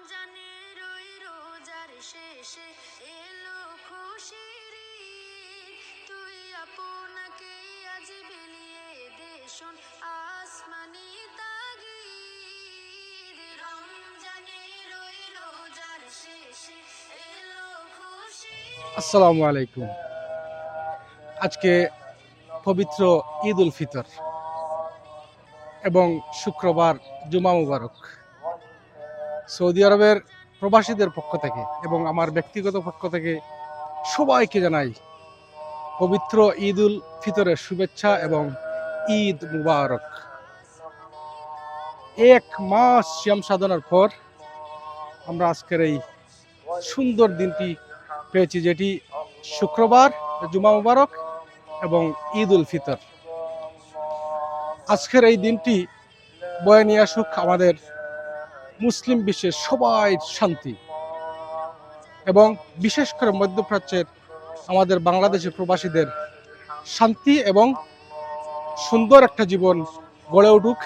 রমজানের ওই রোজার শেষে এলো খুশির ঈদ, তুই আপনাকে আজ বিলিয়ে দে শোন আসমানি তাগিদ। রমজানের ওই রোজার শেষে এলো খুশির। আসসালামু আলাইকুম। আজকে পবিত্র ঈদ উল ফিতর এবং শুক্রবার জুমা মুবারক। সৌদি আরবের প্রবাসীদের পক্ষ থেকে এবং আমার ব্যক্তিগত পক্ষ থেকে সবাইকে জানাই পবিত্র ঈদ উল ফিতরের শুভেচ্ছা এবং ঈদ মুবারক। এক মাস সিয়াম সাধনার পর আমরা আজকের এই সুন্দর দিনটি পেয়েছি, যেটি শুক্রবার জুমা মুবারক এবং ঈদ উল ফিতর। আজকের এই দিনটি বয়ে নিয়ে আসুক আমাদের মুসলিম বিশ্বের সবাই শান্তি, এবং বিশেষ করে মধ্যপ্রাচ্যের আমাদের বাংলাদেশের প্রবাসীদের শান্তি এবং সুন্দর একটা জীবন গড়ে উঠুক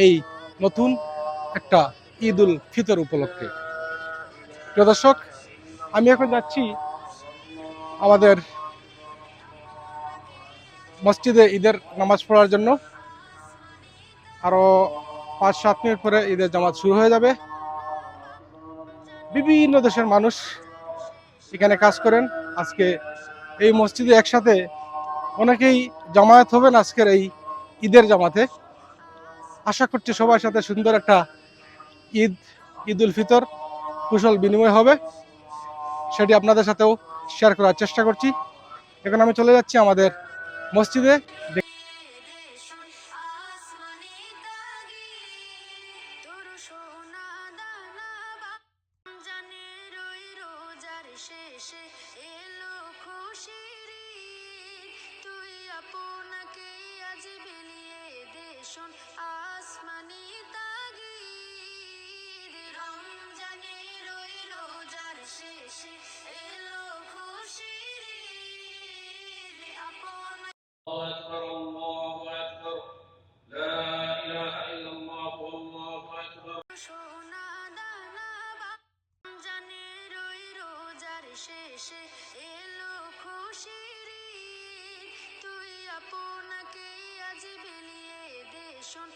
এই নতুন একটা ঈদ উল ফিতর উপলক্ষে। প্রিয় দর্শক, আমি এখন যাচ্ছি আমাদের মসজিদে ঈদের নামাজ পড়ার জন্য। আরো 5-7 মিনিট পরে ঈদের জামাত শুরু হয়ে যাবে। বিভিন্ন দেশের মানুষ এখানে কাজ করেন। আজকে এই মসজিদে একসাথে অনেকেই জামায়াত হবেন আজকের এই ঈদের জামাতে। আশা করছি সবার সাথে সুন্দর একটা ঈদ উল ফিতর কুশল বিনিময় হবে, সেটি আপনাদের সাথেও শেয়ার করার চেষ্টা করছি। এখন আমি চলে যাচ্ছি আমাদের মসজিদে। শেষে এলো খুশির ঈদ, তুই আপনাকে আজ বিলিয়ে দে শোন আসমানি তাগিদ। রমজানের ওই রোজার শেষে এলো খুশির ঈদ, আপন الله أكبر الله أكبر لا إله إلا الله والله أكبر। সোনা দানা রমজানের ওই রোজার শেষে এলো খুশির ঈদ, তুই আপনাকে আজ বিলিয়ে দে শোন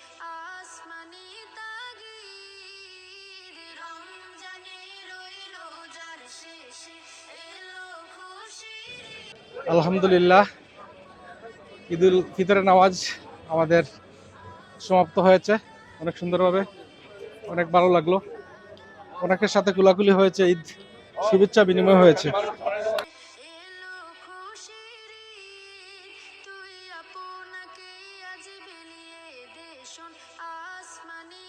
আসমানি তাগিদ। রমজানের ওই রোজার শেষে এলো খুশির ঈদ। আলহামদুলিল্লাহ, ঈদ উল ফিতরের নামাজ আমাদের সমাপ্ত হয়েছে অনেক সুন্দরভাবে। অনেক ভালো লাগলো, অনেকের সাথে কুলাকুলি হয়েছে, ঈদ শুভেচ্ছা বিনিময় হয়েছে। এলো খুশির ঈদ, তুই আপনাকে আজ বিলিয়ে দে শোন আসমানি